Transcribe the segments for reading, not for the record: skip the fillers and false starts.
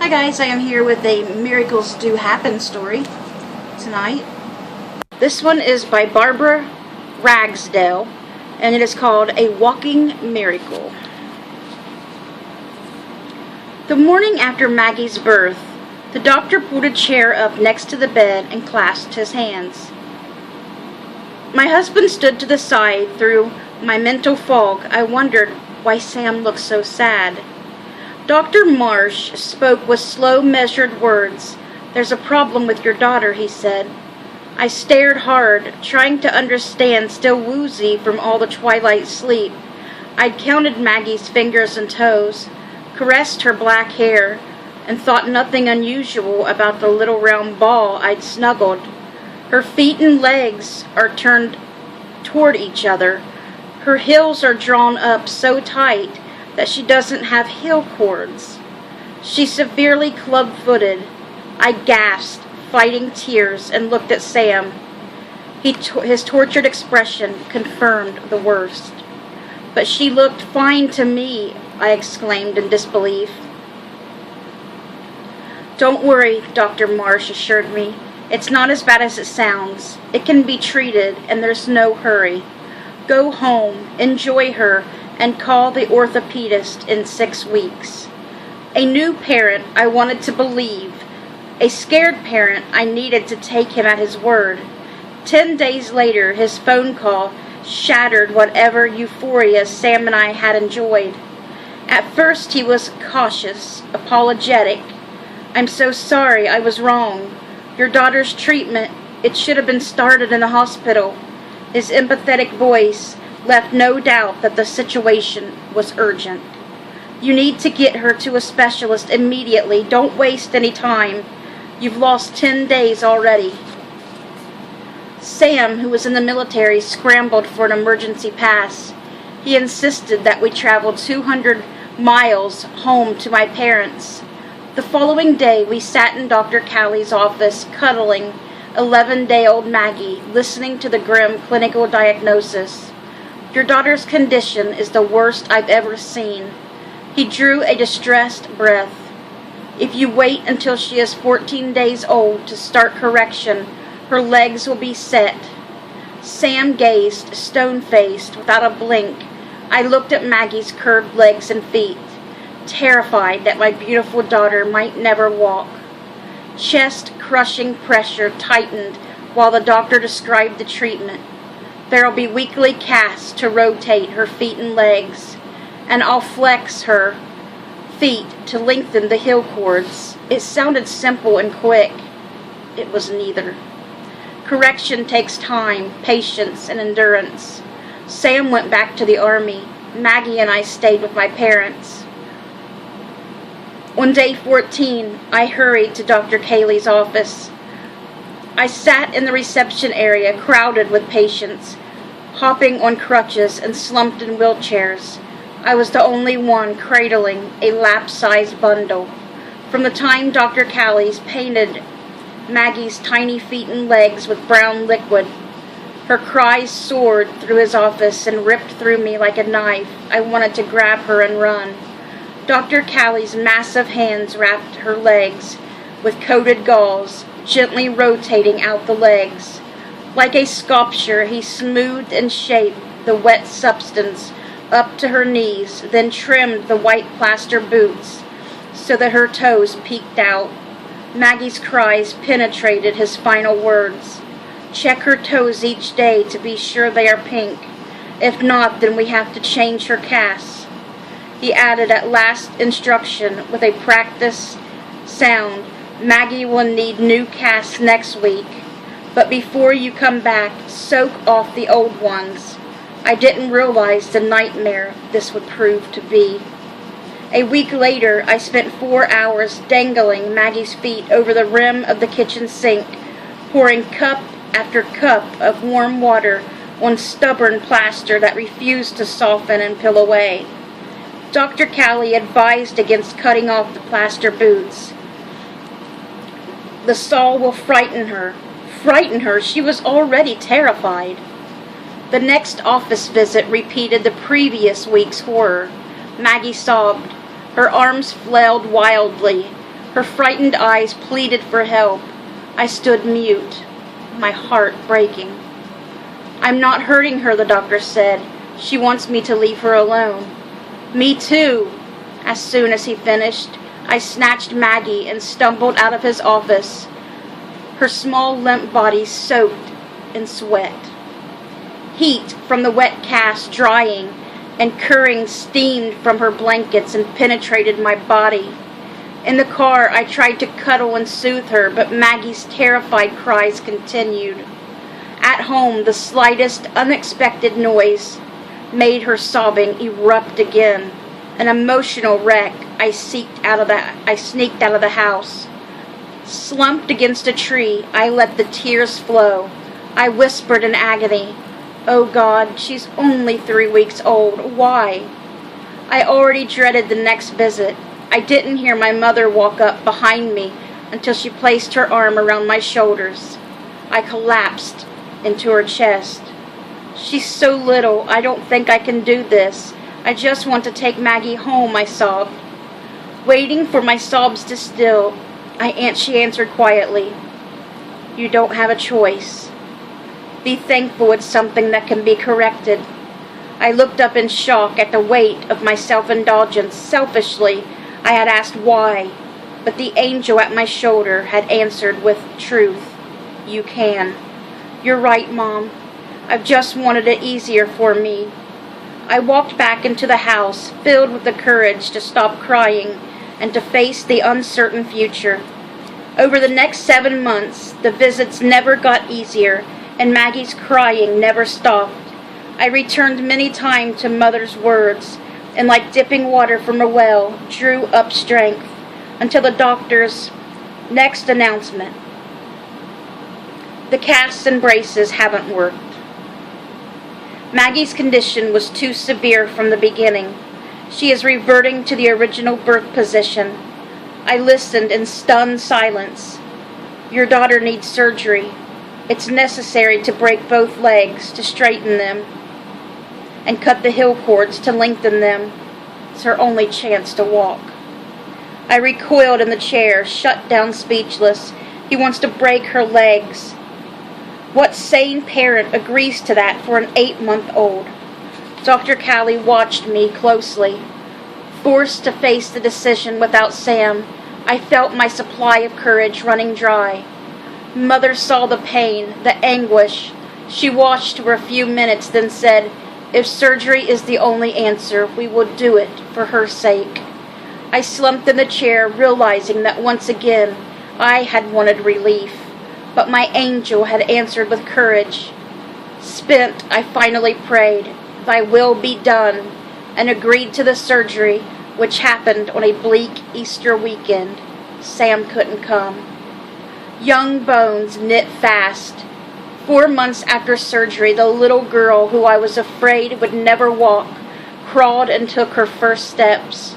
Hi guys, I am here with a Miracles Do Happen story tonight. This one is by Barbara Ragsdale, and it is called A Walking Miracle. The morning after Maggie's birth, the doctor pulled a chair up next to the bed and clasped his hands. My husband stood to the side. Through my mental fog, I wondered why Sam looked so sad. Dr. Marsh spoke with slow, measured words. "There's a problem with your daughter," he said. I stared hard, trying to understand, still woozy from all the twilight sleep. I'd counted Maggie's fingers and toes, caressed her black hair, and thought nothing unusual about the little round ball I'd snuggled. Her feet and legs are turned toward each other. Her heels are drawn up so tight that she doesn't have heel cords. She's severely club-footed. I gasped, fighting tears, and looked at Sam. His tortured expression confirmed the worst. "But she looked fine to me," I exclaimed in disbelief. "Don't worry," Dr. Marsh assured me. "It's not as bad as it sounds. It can be treated, and there's no hurry. Go home, enjoy her, and call the orthopedist in 6 weeks." A new parent, I wanted to believe. A scared parent, I needed to take him at his word. 10 days later, his phone call shattered whatever euphoria Sam and I had enjoyed. At first, he was cautious, apologetic. "I'm so sorry, I was wrong. Your daughter's treatment, it should have been started in the hospital." His empathetic voice left no doubt that the situation was urgent. "You need to get her to a specialist immediately. Don't waste any time. You've lost 10 days already." Sam, who was in the military, scrambled for an emergency pass. He insisted that we travel 200 miles home to my parents. The following day, we sat in Dr. Callie's office, cuddling 11-day-old Maggie, listening to the grim clinical diagnosis. "Your daughter's condition is the worst I've ever seen." He drew a distressed breath. "If you wait until she is 14 days old to start correction, her legs will be set." Sam gazed, stone-faced, without a blink. I looked at Maggie's curved legs and feet, terrified that my beautiful daughter might never walk. Chest-crushing pressure tightened while the doctor described the treatment. "There'll be weekly casts to rotate her feet and legs, and I'll flex her feet to lengthen the heel cords." It sounded simple and quick. It was neither. Correction takes time, patience, and endurance. Sam went back to the Army. Maggie and I stayed with my parents. On day 14, I hurried to Dr. Cayley's office. I sat in the reception area, crowded with patients, hopping on crutches and slumped in wheelchairs. I was the only one cradling a lap-sized bundle. From the time Dr. Callie's painted Maggie's tiny feet and legs with brown liquid, her cries soared through his office and ripped through me like a knife. I wanted to grab her and run. Dr. Callie's massive hands wrapped her legs with coated gauze, gently rotating out the legs. Like a sculpture, he smoothed and shaped the wet substance up to her knees, then trimmed the white plaster boots so that her toes peeked out. Maggie's cries penetrated his final words. "Check her toes each day to be sure they are pink. If not, then we have to change her cast." He added at last instruction with a practiced sound, "Maggie will need new casts next week. But before you come back, soak off the old ones." I didn't realize the nightmare this would prove to be. A week later, I spent 4 hours dangling Maggie's feet over the rim of the kitchen sink, pouring cup after cup of warm water on stubborn plaster that refused to soften and peel away. Dr. Callie advised against cutting off the plaster boots. "The saw will frighten her." Frighten her? She was already terrified. The next office visit repeated the previous week's horror. Maggie sobbed. Her arms flailed wildly. Her frightened eyes pleaded for help. I stood mute, my heart breaking. "I'm not hurting her," the doctor said. "She wants me to leave her alone." "Me too." As soon as he finished, I snatched Maggie and stumbled out of his office, her small limp body soaked in sweat. Heat from the wet cast drying and curring steamed from her blankets and penetrated my body. In the car, I tried to cuddle and soothe her, but Maggie's terrified cries continued. At home, the slightest unexpected noise made her sobbing erupt again. An emotional wreck, I sneaked out of the house. Slumped against a tree, I let the tears flow. I whispered in agony, "Oh God, she's only 3 weeks old. Why?" I already dreaded the next visit. I didn't hear my mother walk up behind me until she placed her arm around my shoulders. I collapsed into her chest. "She's so little, I don't think I can do this. I just want to take Maggie home," I sobbed. Waiting for my sobs to still, she answered quietly, "You don't have a choice. Be thankful it's something that can be corrected." I looked up in shock at the weight of my self-indulgence. Selfishly, I had asked why, but the angel at my shoulder had answered with truth. "You can. You're right, Mom. I've just wanted it easier for me." I walked back into the house, filled with the courage to stop crying and to face the uncertain future. Over the next 7 months, the visits never got easier, and Maggie's crying never stopped. I returned many times to Mother's words, and like dipping water from a well, drew up strength, until the doctor's next announcement. "The casts and braces haven't worked." Maggie's condition was too severe from the beginning. She is reverting to the original birth position. I listened in stunned silence. "Your daughter needs surgery. It's necessary to break both legs to straighten them and cut the heel cords to lengthen them. It's her only chance to walk." I recoiled in the chair, shut down speechless. He wants to break her legs. What sane parent agrees to that for an 8-month-old? Dr. Callie watched me closely. Forced to face the decision without Sam, I felt my supply of courage running dry. Mother saw the pain, the anguish. She watched for a few minutes, then said, "If surgery is the only answer, we will do it for her sake." I slumped in the chair, realizing that once again I had wanted relief, but my angel had answered with courage. Spent, I finally prayed, "Thy will be done," and agreed to the surgery, which happened on a bleak Easter weekend. Sam couldn't come. Young bones knit fast. 4 months after surgery, the little girl who I was afraid would never walk crawled and took her first steps.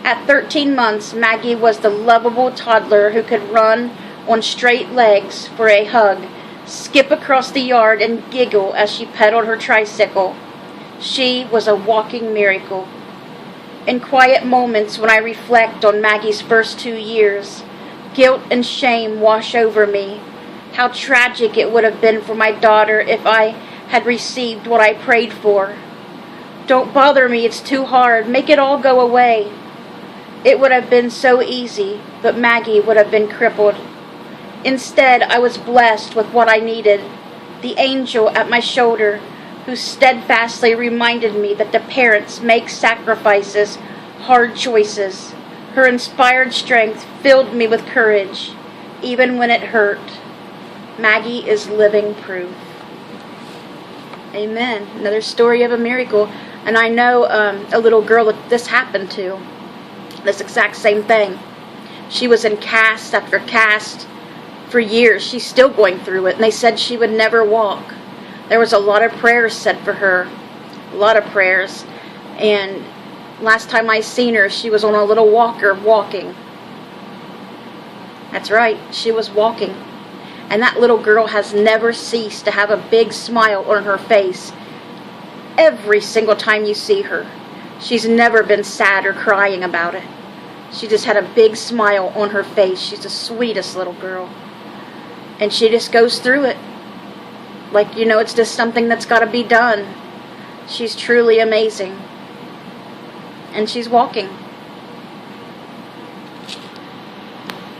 At 13 months, Maggie was the lovable toddler who could run on straight legs for a hug, skip across the yard, and giggle as she pedaled her tricycle. She was a walking miracle. In quiet moments when I reflect on Maggie's first 2 years, guilt and shame wash over me. How tragic it would have been for my daughter if I had received what I prayed for. "Don't bother me, it's too hard. Make it all go away." It would have been so easy, but Maggie would have been crippled. Instead, I was blessed with what I needed. The angel at my shoulder, who steadfastly reminded me that the parents make sacrifices, hard choices. Her inspired strength filled me with courage, even when it hurt. Maggie is living proof. Amen. Another story of a miracle. And I know a little girl that this happened to. This exact same thing. She was in cast after cast for years. She's still going through it. And they said she would never walk. There was a lot of prayers said for her. A lot of prayers. And last time I seen her, she was on a little walker walking. That's right. She was walking. And that little girl has never ceased to have a big smile on her face. Every single time you see her. She's never been sad or crying about it. She just had a big smile on her face. She's the sweetest little girl. And she just goes through it. Like, it's just something that's got to be done. She's truly amazing. And she's walking.